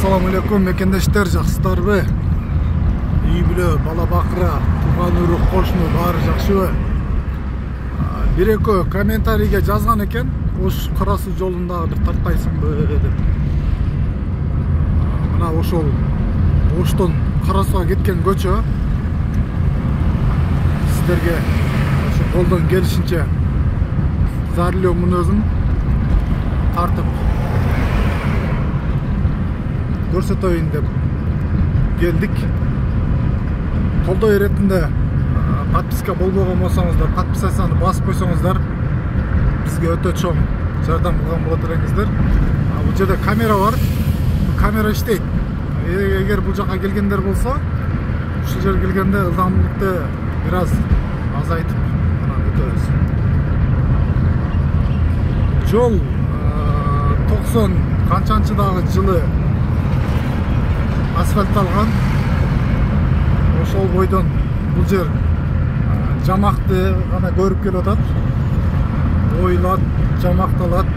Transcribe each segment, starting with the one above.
Assalamu alaikum мекендештер, жақсыларбы? Үй бүлө, бала бақыра, туған үрік қошыны бары жақшыбы? Бір-екі комментарийге жазған екен, ош Қарасу жолындағы бір тартпайсыңбы деп. Мына ошол Оштон Қарасуға кеткен көчө сіздерге қолдан келишинче зарлөө мүнөзүн тартып көрсөтөйүн деп келдик. Колдоо иретинде подписка болбогон болсоңуздар, подписацияны басып койсоңуздар, бизге өтө чоң жардам кылган болот элеңиздер. Бул жерде камера бар. Камера иштейт. Эгер бул жака келгендер болсо, ушул жерге келгенде ылдамдыкты бир аз азайтып өтөбүз. Жол 90 канчанчыдагы жылы асфальтталган. Ошол бойдон бул жер жамакты гана көрүп келип атат. Ойлат, жамакталат.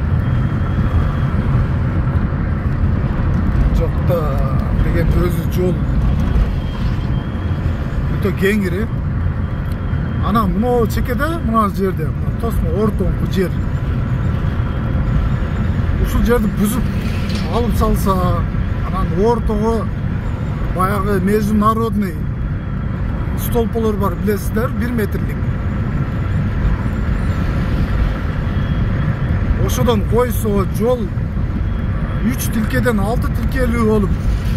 Жокта деген өзү жол өтө кеңири. Ана мына чекеде, мына жерде тосмо ортоңку жер. Ушул жерди бузуп алып салса, анан ортого баягы международный столболор бар, билесиздер, 1 метрлик. Ошодон койсо жол 3 тилкеден 6 тилкелүү болуп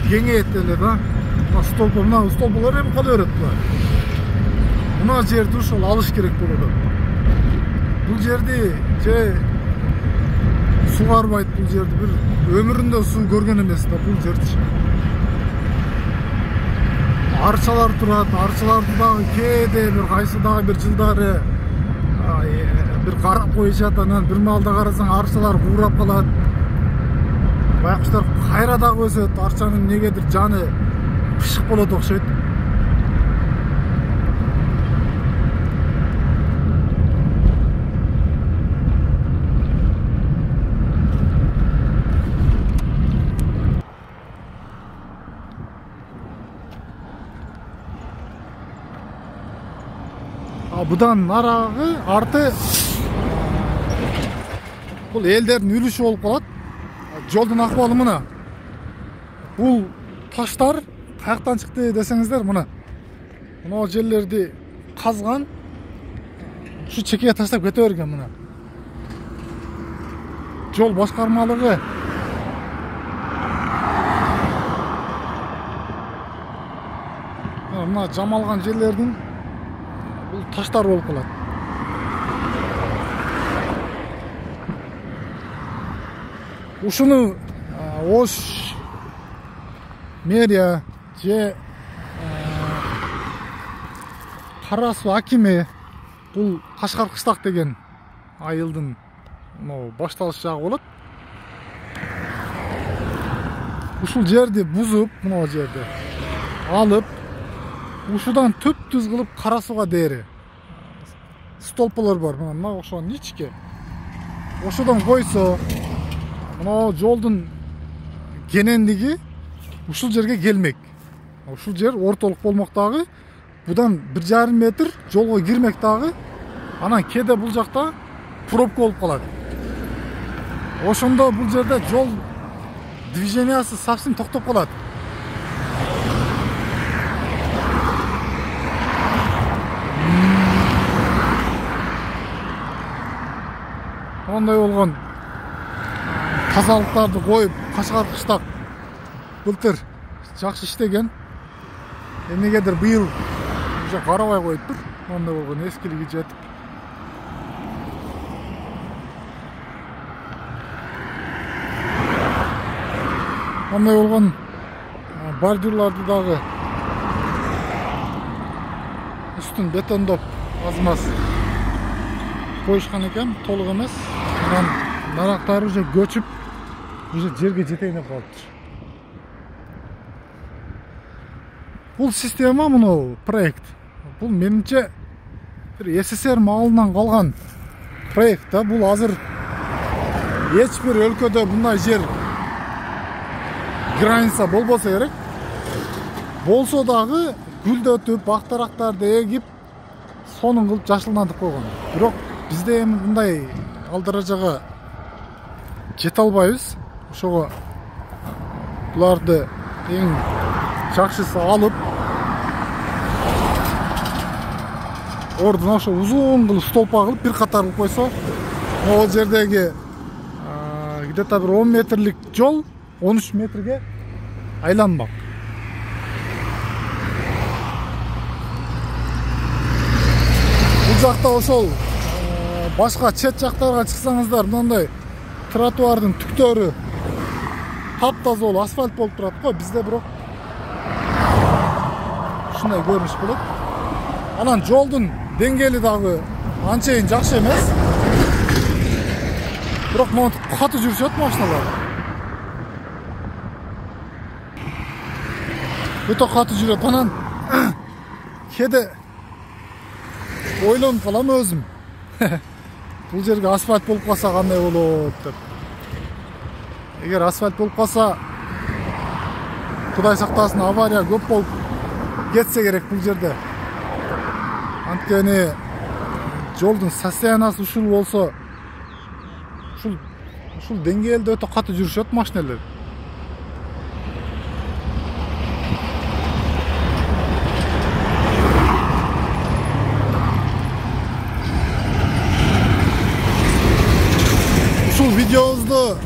кеңейет эле да. Мына столболор эми кала берет булар. Мына жерди ушул алыш керек болот. Бул жерди же сугарбайт, бул жерди бир өмүрүндө суу көргөн эмес да бул жерчи. Арчалар турат, арчаларды дагы кээде бир кайсы дагы бир жылдары бир карап коюшат, анан бир маалда карасаң арчалар куурап калат. Байкуштар кайра дагы өсөт, арчанын негедир жаны пышык болот окшойт. Будан нарагы арты бул элдердин үлүшү болуп калат. Жолдун акыбалы мына. Бул таштар каяктан чыкты десеңиздер, мына. Мына жерлерди казган, ушу чекеге таштап кете берген мына. Жол башкармалыгы мына жамалган жерлердин бул таштар болуп калат. Ушуну Ош мэрия же Карасу акими бул Кашкар кыштак деген айылдын башталыш жагы болот. Ушул жерди бузуп, мына жерди алып, ушудан түп-түз кылып Карасуга дээри столболор бар. Мына ошонун ичке. Ошодон койсо, мына жолдун кенендиги ушул жерге келмек. Ушул жер ортолук болмок дагы. Будан 1,5 метр жолго кирмек дагы. Анан кеде бул жакта пробка болуп калат. Ошондо бул жерде жол движениясы совсем токтоп калат. Ондай болгон тазалыктарды коюп, Кашкар кыштак былтыр жакшы иштеген. Эмнегедир быйыл уже карабай коюптур. Ондай болгон эскилиги жетип. Ондай болгон бордюрларды дагы үстүн бетондоп аз-маз коюшкан экен, толук эмес. Анан нарактары уже көчүп, уже жерге жетейин деп калыптыр. Бул система, мына проект. Бул менимче бир СССР маалынан калган проект да. Бул азыр эч бир өлкөдө мындай жер граница болбосо керек. Болсо дагы гүлдөтүп, бактарактарды эгип, сонун кылып жашылдантып койгон. Бирок бизде эми мындай ал даражага жете албайбыз. Ошого буларды эң жакшысы алып, ордуна ошо узун кылып столпа кылып бир катар кылып койсо, могу жердеги где-то бир 10 метрлик жол 13 метрге айланмак. Бул жакта ошол башка чет жактарга чыксаңыздар, мындай тротуардын түктөрү таптаза болуп асфальт болуп турат го. Бизде бирок ушундай көрүнүш болот. Анан жолдун деңгээли дагы анчейин жакшы эмес. Бирок монтип катуу жүрүшөт машиналар. Өтө катуу жүрөт. Анан кээде ойлонуп калам өзүм. Бул жерге асфальт болуп калса кандай болот деп. Эгер асфальт болуп калса, Кудай сактасын, авария көп болуп кетсе керек бул жерде. Анткени жолдун состояниясы ушул болсо, ушул деңгээлде өтө катуу жүрүшөт машиналар. Ушул видеобузду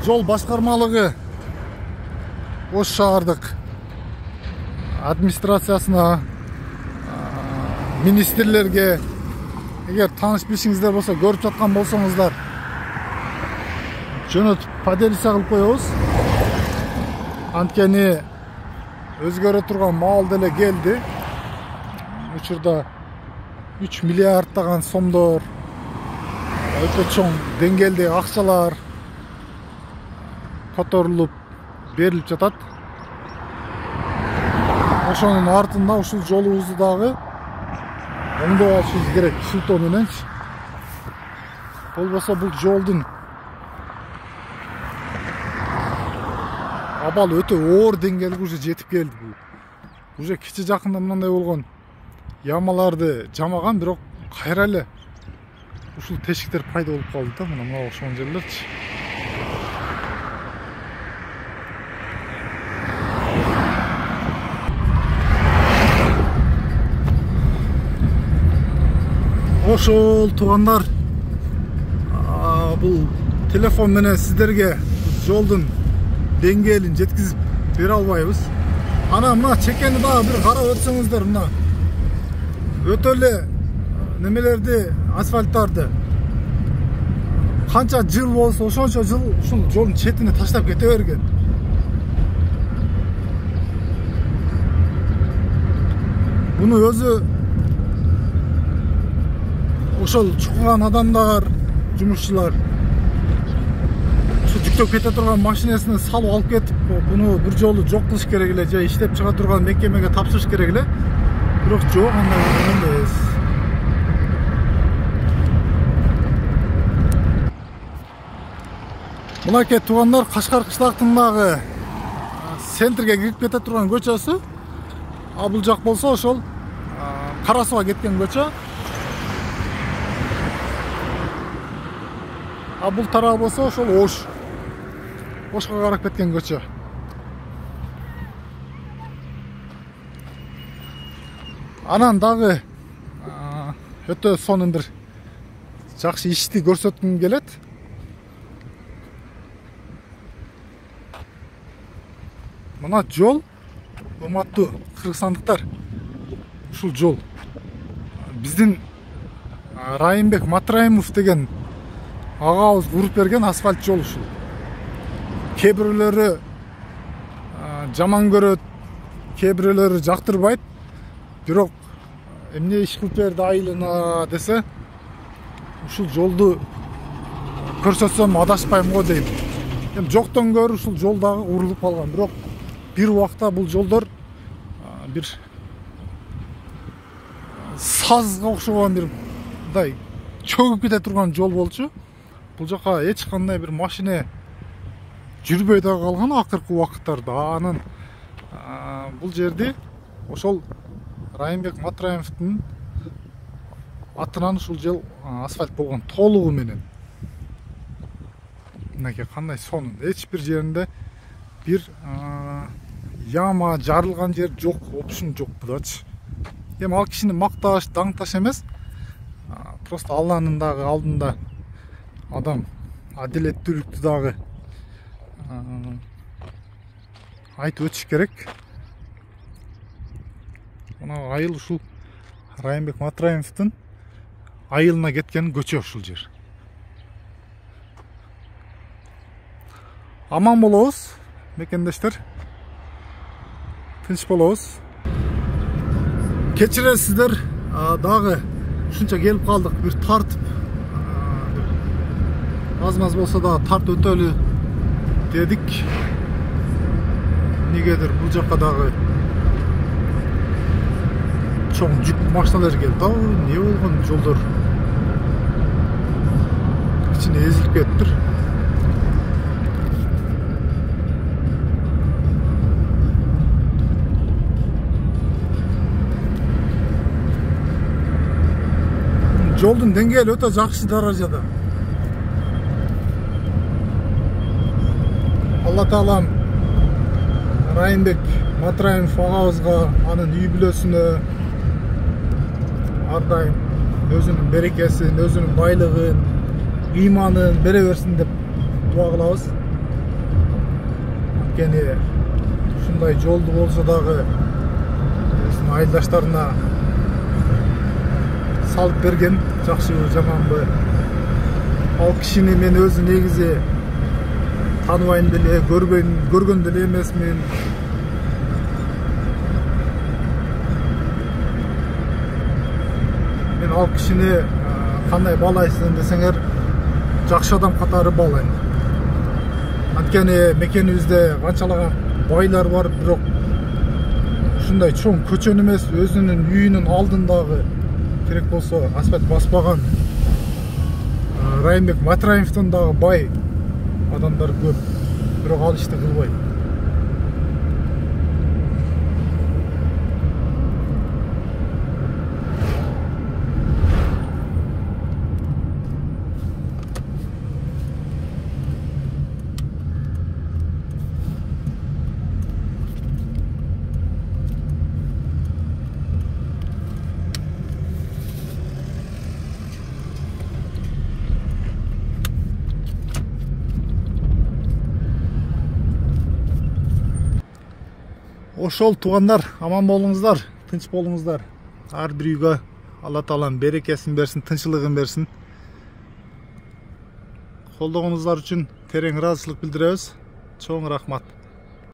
жол башкармалыгы Ош шаардык администрациясына, министрлерге, эгер тааныш билишиңиздер болсо, көрүп жаткан болсоңуздар, жөнөтүп поделиться кылып коебуз. Анткени өзгөрө турган маал деле келди. Учурда 3 миллиарддаган сомдор, өтө чоң деңгээлдеги акчалар которулуп берилип жатат. Ошонун артында ушул жолубузду дагы оңдоп алышыбыз керек, сылтоо мененчи. Болбосо бул жолдун абалы өтө оор деңгээлге уже жетип келди. Уже кече жакында мындай болгон, ямаларды жамаган, бирок кайра эле ушул тешиктер пайда болуп калды да, мына ошол жерлерчи. Ошол туугандар, бул телефон менен сиздерге жолдун деңгээлин жеткизип бере албайбыз. Анан мына чекени дагы бир карап өтсөңүздөр, мына өтө эле немелерди, асфальттарды канча жыл болсо ошончо жыл ушул жолдун четине таштап кете берген. Буну өзү ошол чуккан адамдар, жумушчулар ушу жүктөп кете турган машинесине салып алып кетип, буну бир жолу жок кылыш керек эле, же иштеп чыга турган мекемеге тапшырыш керек эле. Бирок жок, андай эмес. Мынакей туугандар, Кашкар кыштактындагы центрге кирип кете турган көчөсү. Бул жак болсо ошол Кара Сууга кеткен көчө. Бул тарап болсо ошол Ошко карап кеткен көчө. Анан дагы өтө сонун бир жакшы ишти көрсөткүм келет. Мына жол, урматтуу кыргызстандыктар, ушул жол биздин Райымбек Матраимов деген агабыз уруп берген асфальт жол ушул. Кээ бирөөлөрү жаман көрөт, кээ бирөөлөрү жактырбайт. Бирок эмне иш кылып берди айылына десе, ушул жолду көрсөтсөм адашпайм го дейм. Эми жоктон көрү ушул жол дагы урулуп калган. Бирок бир убакта бул жолдор бир сазга окшогон бир мындай чөгүп кете турган жол болчу. Бул жака эч кандай бир машина жүрбөй да калган акыркы убакыттарда. Анын бул жерди ошол Райымбек Матраимовдун атынан ушул жыл асфальт болгон толугу менен. Мынакей кандай сонун, эч бир жеринде бир яма жарылган жер жок, опушун жок будачы. Эми ал кишини макташ, даңташ эмес, просто Алланын дагы алдында адам адилеттүүлүктү дагы айтып өтүш керек. Мына айыл ушул Райымбек Матраимовдун айылына кеткен көчө ушул жер. Аман болобуз, мекендештер. Тынч болобуз. Кечиресиздер, дагы ушунча келип калдык, бир тартып аз-маз болсо да тарт өтөлү дедик. Негедир бул жакка дагы чоң жүк машиналар келди. Не болгон, жолдор кичине эзилип кетиптир. Жолдун деңгээли өтө жакшы даражада. Алла таалам Райымбек Матраимов агабызга, анын үй бүлөсүнө ар дайым өзүнүн берекесин, өзүнүн байлыгын, ыйманын бере берсин деп дуа кылабыз. Анткени ушундай жолду болсо дагы өзүнүн айылдаштарына салып берген, жакшыбы жаманбы, ал кишини мен өзү негизи тааныбайм деле, көргөн деле эмесмин. Мен ал кишини кандай баалайсың десеңер, жакшы адам катары баалайм. Анткени мекенибизде канчалаган байлар бар, бирок ушундай чоң көчөнү эмес, өзүнүн үйүнүн алдындагы керек болсо асфальт баспаган Райымбек Матраимовдон дагы бай адамдар көп, бирок ал ишти кылбайт. Ошол туугандар, аман болуңуздар, тынч болуңуздар. Ар бир үйгө Алла таалам берекесин берсин, тынчылыгын берсин. Колдогонуңуздар үчүн терең ыраазычылык билдиребиз. Чоң рахмат.